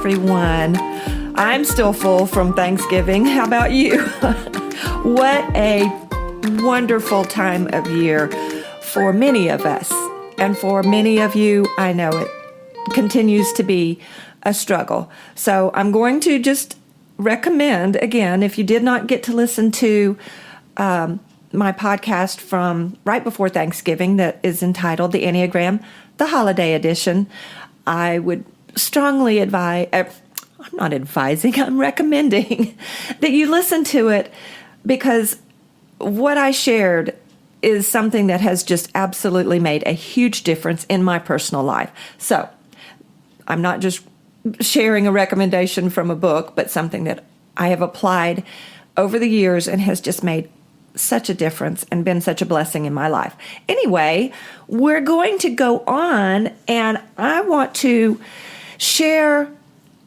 everyone. I'm still full from Thanksgiving. How about you? What a wonderful time of year for many of us. And for many of you, I know it continues to be a struggle. So I'm going to just recommend, again, if you did not get to listen to my podcast from right before Thanksgiving that is entitled The Enneagram, the Holiday Edition, I would strongly advise, I'm not advising, I'm recommending that you listen to it, because what I shared is something that has just absolutely made a huge difference in my personal life. So I'm not just sharing a recommendation from a book, but something that I have applied over the years and has just made such a difference and been such a blessing in my life. Anyway, we're going to go on, and I want to share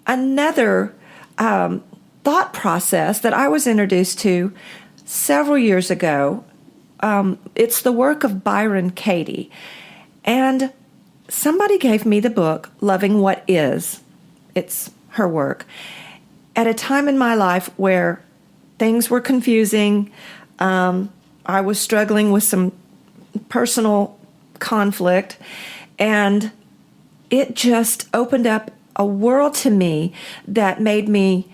another thought process that I was introduced to several years ago. It's the work of Byron Katie. And somebody gave me the book, Loving What Is. It's her work. At a time in my life where things were confusing, I was struggling with some personal conflict, and it just opened up a world to me that made me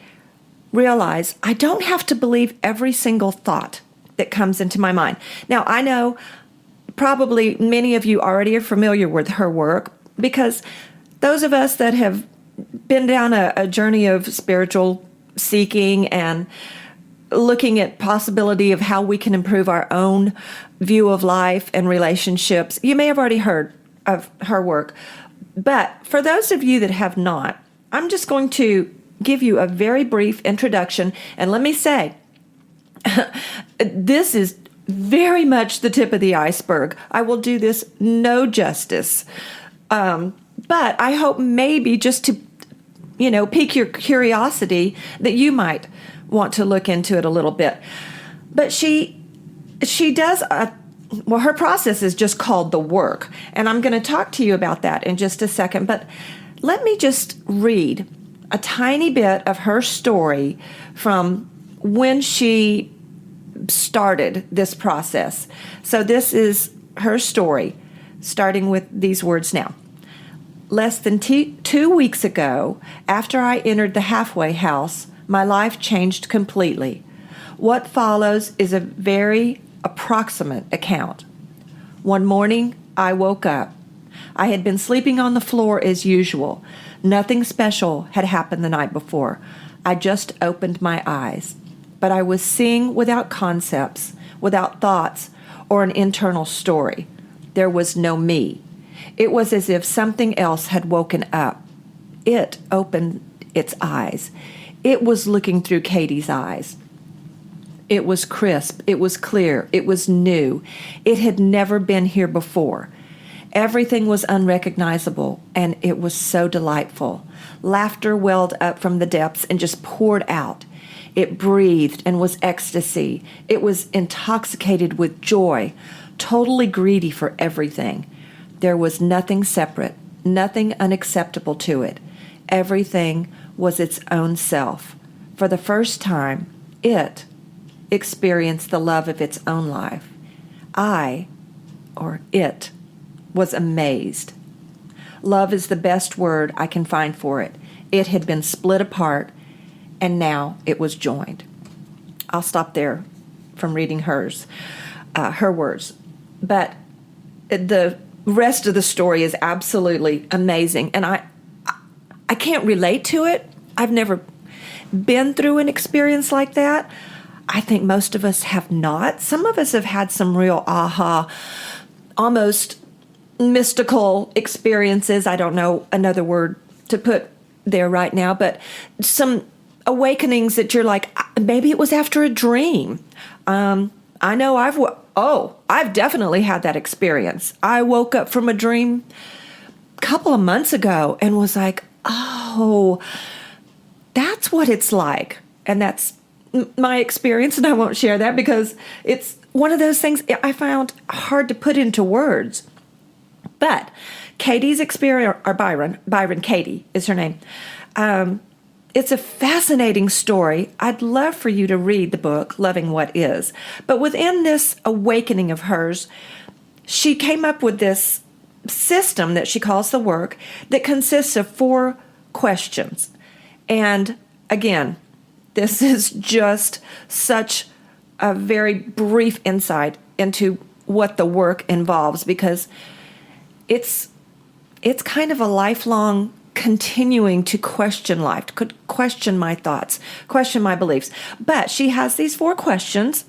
realize I don't have to believe every single thought that comes into my mind. Now, I know probably many of you already are familiar with her work, because those of us that have been down a journey of spiritual seeking and looking at possibility of how we can improve our own view of life and relationships, you may have already heard of her work. But for those of you that have not, I'm just going to give you a very brief introduction. And let me say, this is very much the tip of the iceberg. I will do this no justice. But I hope maybe just to, pique your curiosity that you might want to look into it a little bit. But she does, her process is just called the work. And I'm going to talk to you about that in just a second. But let me just read a tiny bit of her story from when she started this process. So this is her story, starting with these words now. Less than 2 weeks ago, after I entered the halfway house, my life changed completely. What follows is a very approximate account. One morning, I woke up. I had been sleeping on the floor as usual. Nothing special had happened the night before. I just opened my eyes. But I was seeing without concepts, without thoughts, or an internal story. There was no me. It was as if something else had woken up. It opened its eyes. It was looking through Katie's eyes. It was crisp. It was clear. It was new. It had never been here before. Everything was unrecognizable, and it was so delightful. Laughter welled up from the depths and just poured out. It breathed and was ecstasy. It was intoxicated with joy, totally greedy for everything. There was nothing separate, nothing unacceptable to it. Everything was its own self. For the first time, it experienced the love of its own life. It, was amazed. Love is the best word I can find for it. It had been split apart, and now it was joined. I'll stop there from reading her words. But the rest of the story is absolutely amazing, and I can't relate to it. I've never been through an experience like that. I think most of us have not. Some of us have had some real aha, almost mystical experiences. I don't know another word to put there right now, but some awakenings that you're like, maybe it was after a dream. I know I've definitely had that experience. I woke up from a dream a couple of months ago and was like, oh, that's what it's like. And that's my experience, and I won't share that because it's one of those things I found hard to put into words. But Katie's experience, or Byron Katie is her name. It's a fascinating story. I'd love for you to read the book, Loving What Is. But within this awakening of hers, she came up with this system that she calls the work that consists of 4 questions. And again, this is just such a very brief insight into what the work involves, because it's kind of a lifelong continuing to question life, could question my thoughts, question my beliefs. But she has these 4 questions,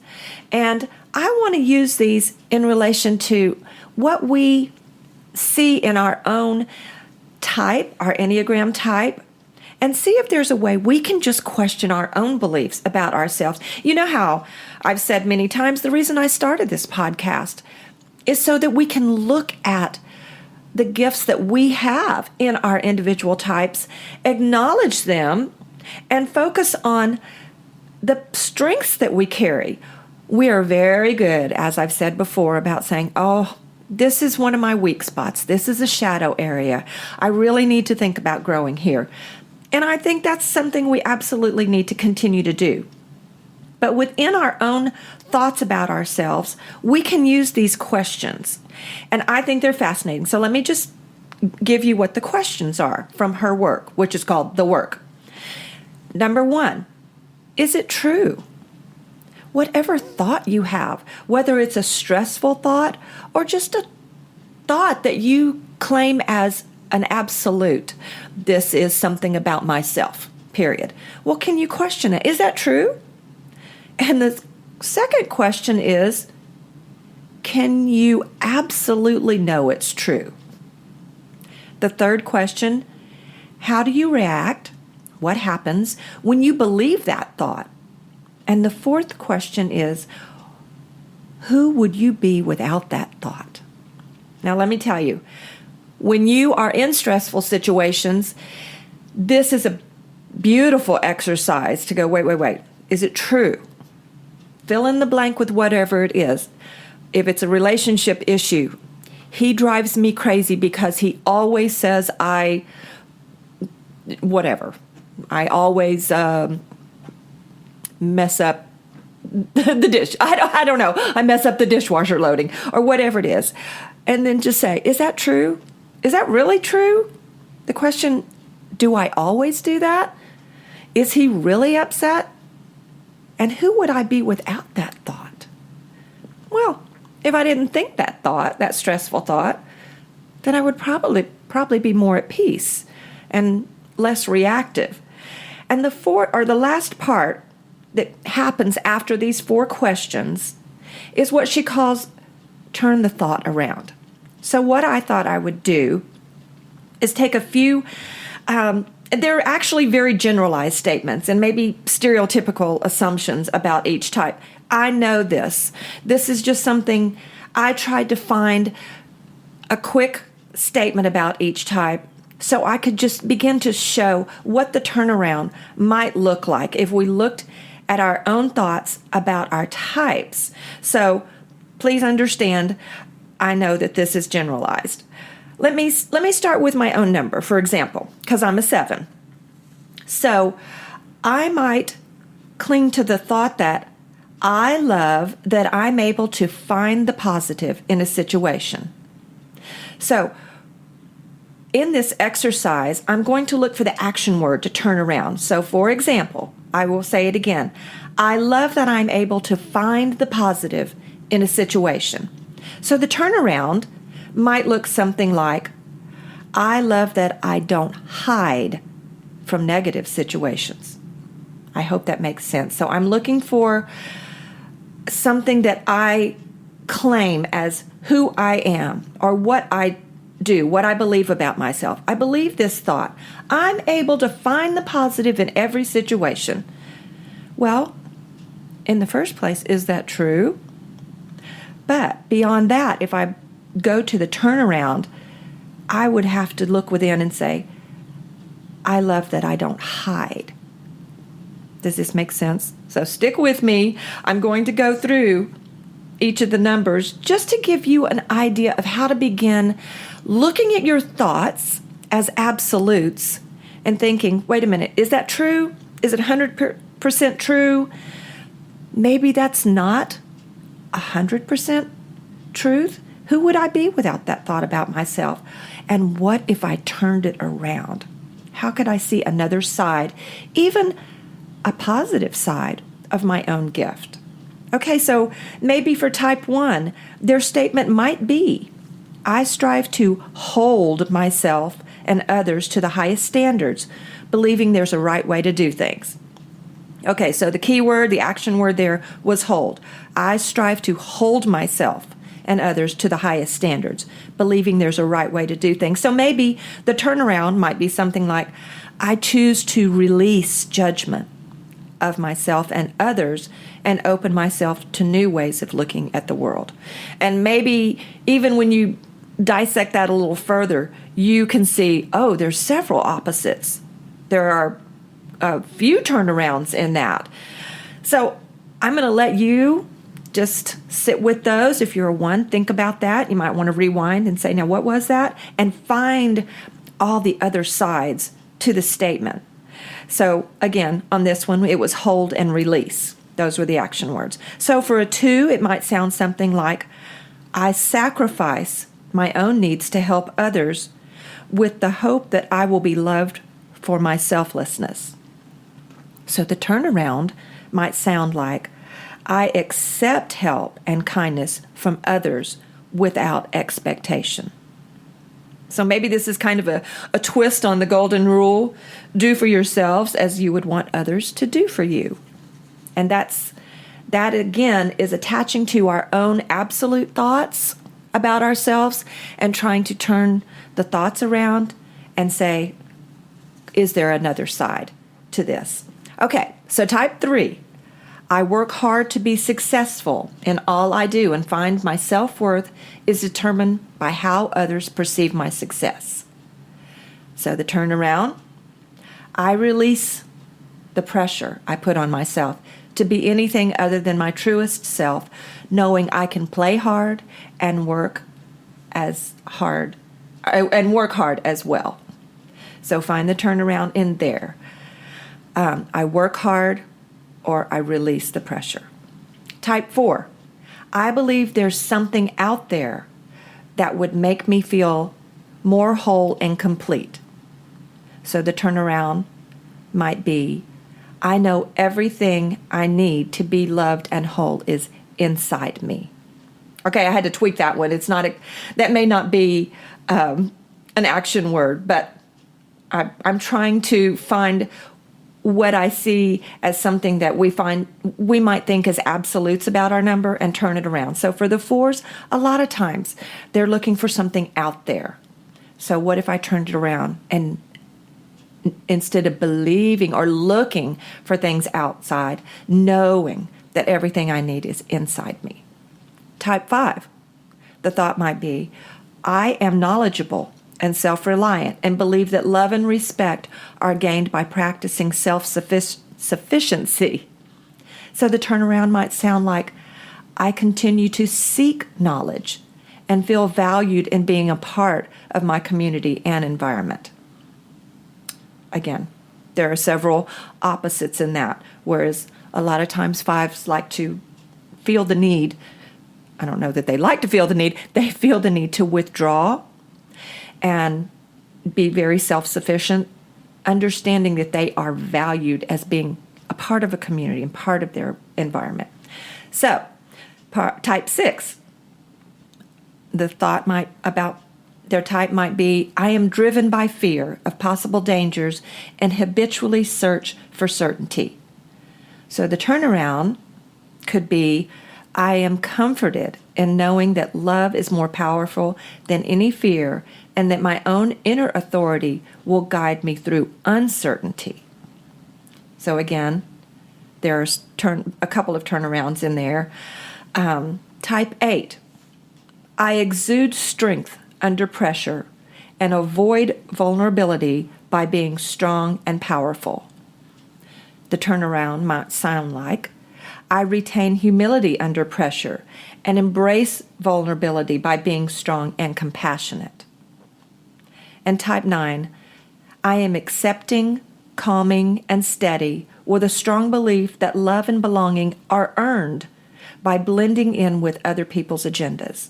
and I want to use these in relation to what we see in our own type, our Enneagram type, and see if there's a way we can just question our own beliefs about ourselves. You know how I've said many times, the reason I started this podcast is so that we can look at the gifts that we have in our individual types, acknowledge them, and focus on the strengths that we carry. We are very good, as I've said before, about saying, oh, this is one of my weak spots. This is a shadow area. I really need to think about growing here. And I think that's something we absolutely need to continue to do. But within our own thoughts about ourselves, we can use these questions. And I think they're fascinating. So let me just give you what the questions are from her work, which is called The Work. Number 1, is it true? Whatever thought you have, whether it's a stressful thought or just a thought that you claim as an absolute, this is something about myself, period. Well, can you question it? Is that true? And the second question is, can you absolutely know it's true? The third question, how do you react? What happens when you believe that thought? And the fourth question is, who would you be without that thought? Now, let me tell you, when you are in stressful situations, this is a beautiful exercise to go, wait. Is it true? Fill in the blank with whatever it is. If it's a relationship issue, he drives me crazy because he always says whatever. I always mess up the dish. I don't know. I mess up the dishwasher loading or whatever it is. And then just say, is that true? Is that really true? The question, do I always do that? Is he really upset? And who would I be without that thought? Well, if I didn't think that thought, that stressful thought, then I would probably be more at peace and less reactive. And the last part that happens after these 4 questions is what she calls turn the thought around. So what I thought I would do is take a few, they're actually very generalized statements and maybe stereotypical assumptions about each type. I know this. This is just something I tried to find a quick statement about each type so I could just begin to show what the turnaround might look like if we looked at our own thoughts about our types. So please understand, I know that this is generalized. Let me start with my own number, for example, because I'm a 7. So I might cling to the thought that I love that I'm able to find the positive in a situation. So in this exercise, I'm going to look for the action word to turn around. So for example, I will say it again. I love that I'm able to find the positive in a situation. So the turnaround might look something like, I love that I don't hide from negative situations. I hope that makes sense. So I'm looking for something that I claim as who I am or what I do, what I believe about myself. I believe this thought. I'm able to find the positive in every situation. Well, in the first place, is that true? But beyond that, if I go to the turnaround, I would have to look within and say, I love that I don't hide. Does this make sense? So stick with me. I'm going to go through each of the numbers just to give you an idea of how to begin looking at your thoughts as absolutes and thinking, wait a minute, is that true? Is it 100% true? Maybe that's not 100% truth. Who would I be without that thought about myself? And what if I turned it around? How could I see another side, even a positive side of my own gift? Okay, so maybe for type 1, their statement might be, I strive to hold myself and others to the highest standards, believing there's a right way to do things. Okay, so the key word, the action word there was hold. I strive to hold myself and others to the highest standards, believing there's a right way to do things. So maybe the turnaround might be something like, I choose to release judgment of myself and others and open myself to new ways of looking at the world. And maybe even when you dissect that a little further, you can see, oh, there's several opposites. There are a few turnarounds in that. So I'm going to let you just sit with those. If you're a 1, think about that. You might want to rewind and say, now what was that? And find all the other sides to the statement. So again, on this one, it was hold and release. Those were the action words. So for a 2, it might sound something like, I sacrifice my own needs to help others with the hope that I will be loved for my selflessness. So the turnaround might sound like, I accept help and kindness from others without expectation. So maybe this is kind of a twist on the golden rule, do for yourselves as you would want others to do for you. And that again is attaching to our own absolute thoughts about ourselves and trying to turn the thoughts around and say, is there another side to this? Okay, so type 3. I work hard to be successful in all I do and find my self-worth is determined by how others perceive my success. So the turnaround, I release the pressure I put on myself to be anything other than my truest self, knowing I can play hard and work hard as well. So find the turnaround in there. I work hard, or I release the pressure. Type 4, I believe there's something out there that would make me feel more whole and complete. So the turnaround might be, I know everything I need to be loved and whole is inside me. Okay, I had to tweak that one. That may not be an action word, but I'm trying to find what I see as something that we might think as absolutes about our number and turn it around. So for the 4s, a lot of times they're looking for something out there. So what if I turned it around and instead of believing or looking for things outside, knowing that everything I need is inside me? Type 5, the thought might be, I am knowledgeable and self-reliant and believe that love and respect are gained by practicing self-sufficiency. So the turnaround might sound like, I continue to seek knowledge and feel valued in being a part of my community and environment. Again, there are several opposites in that, whereas a lot of times 5s like to feel the need. I don't know that they like to feel the need. They feel the need to withdraw and be very self-sufficient, understanding that they are valued as being a part of a community and part of their environment. So, type 6, the thought about their type might be, I am driven by fear of possible dangers and habitually search for certainty. So the turnaround could be, I am comforted in knowing that love is more powerful than any fear and that my own inner authority will guide me through uncertainty. So again, there's a couple of turnarounds in there. Type 8, I exude strength under pressure and avoid vulnerability by being strong and powerful. The turnaround might sound like, I retain humility under pressure and embrace vulnerability by being strong and compassionate. And type 9, I am accepting, calming, and steady with a strong belief that love and belonging are earned by blending in with other people's agendas.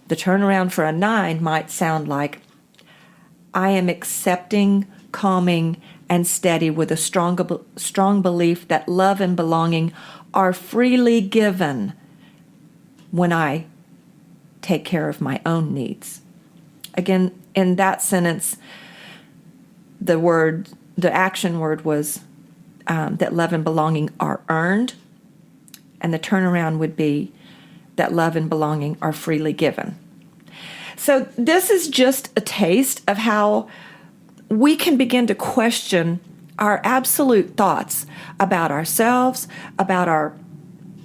The turnaround for a 9 might sound like, I am accepting, calming, and steady with a strong belief that love and belonging are freely given when I take care of my own needs. Again, in that sentence, the action word was that love and belonging are earned, and the turnaround would be that love and belonging are freely given. So this is just a taste of how we can begin to question our absolute thoughts about ourselves, about our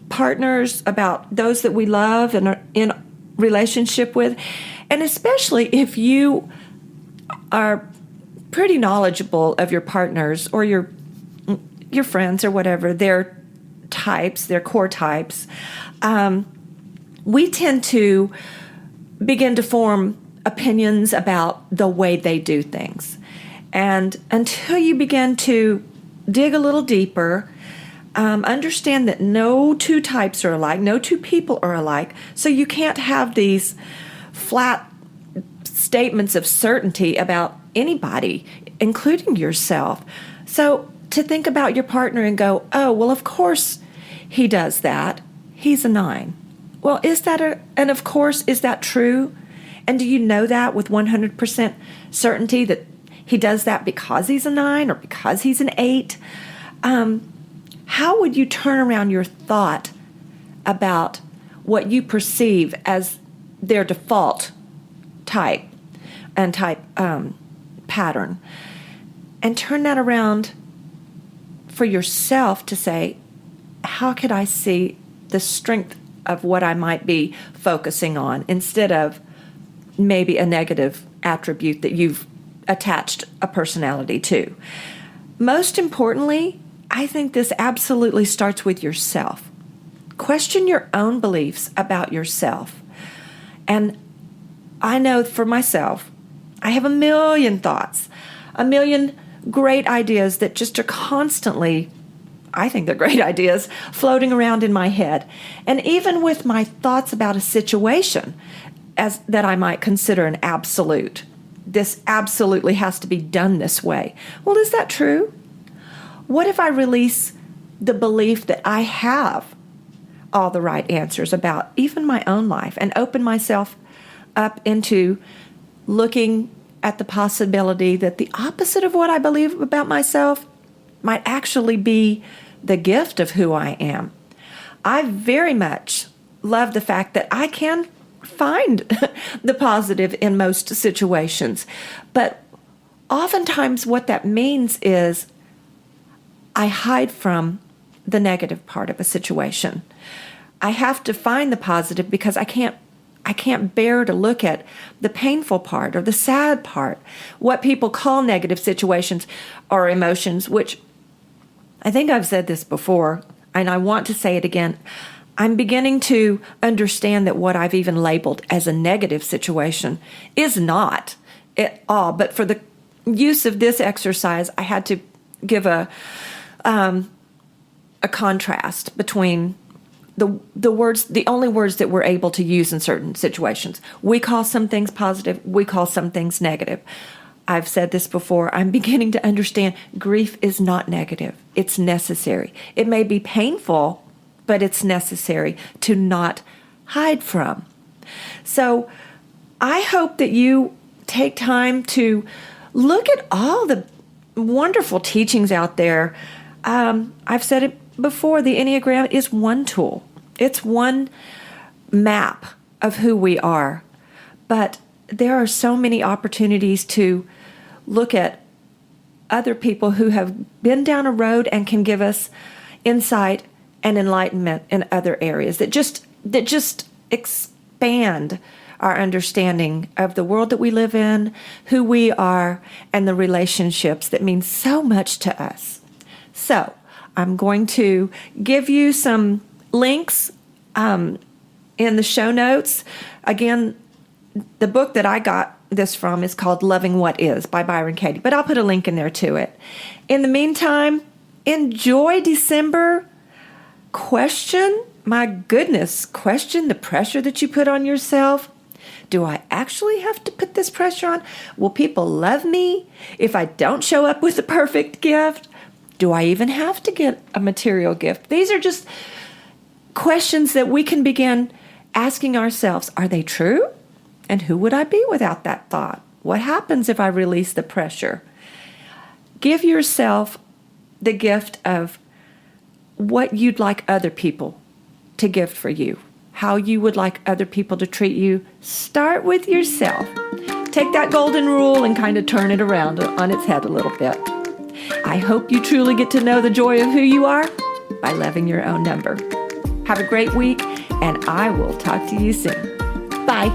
partners, about those that we love and are in relationship with. And especially if you are pretty knowledgeable of your partners or your friends or whatever, their types, their core types, we tend to begin to form opinions about the way they do things. And until you begin to dig a little deeper, understand that no two types are alike, no two people are alike, so you can't have these flat statements of certainty about anybody, including yourself. So to think about your partner and go, oh, well, of course he does that. He's a 9. Well, is that and of course, is that true? And do you know that with 100% certainty that he does that because he's a 9 or because he's an 8? How would you turn around your thought about what you perceive as their default type and pattern, and turn that around for yourself to say, how could I see the strength of what I might be focusing on instead of maybe a negative attribute that you've attached a personality to? Most importantly, I think this absolutely starts with yourself. Question your own beliefs about yourself. And I know for myself, I have a million thoughts, a million great ideas that just are constantly, I think they're great ideas, floating around in my head. And even with my thoughts about a situation as that I might consider an absolute, this absolutely has to be done this way. Well, is that true? What if I release the belief that I have all the right answers about even my own life and open myself up into looking at the possibility that the opposite of what I believe about myself might actually be the gift of who I am? I very much love the fact that I can find the positive in most situations. But oftentimes what that means is I hide from the negative part of a situation. I have to find the positive because I can't bear to look at the painful part or the sad part, what people call negative situations or emotions, which I think I've said this before, and I want to say it again. I'm beginning to understand that what I've even labeled as a negative situation is not at all. But for the use of this exercise, I had to give a contrast between the words, the only words that we're able to use in certain situations. We call some things positive, we call some things negative. I've said this before, I'm beginning to understand grief is not negative. It's necessary. It may be painful, but it's necessary to not hide from. So I hope that you take time to look at all the wonderful teachings out there. I've said it before, the Enneagram is one tool. It's one map of who we are. But there are so many opportunities to look at other people who have been down a road and can give us insight and enlightenment in other areas that just expand our understanding of the world that we live in, who we are, and the relationships that mean so much to us. So I'm going to give you some links in the show notes. Again, the book that I got this from is called Loving What Is by Byron Katie, but I'll put a link in there to it. In the meantime, enjoy December. Question the pressure that you put on yourself. Do I actually have to put this pressure on? Will people love me if I don't show up with a perfect gift? Do I even have to get a material gift? These are just questions that we can begin asking ourselves. Are they true? And who would I be without that thought? What happens if I release the pressure? Give yourself the gift of what you'd like other people to gift for you, how you would like other people to treat you. Start with yourself. Take that golden rule and kind of turn it around on its head a little bit. I hope you truly get to know the joy of who you are by loving your own number. Have a great week, and I will talk to you soon. Bye.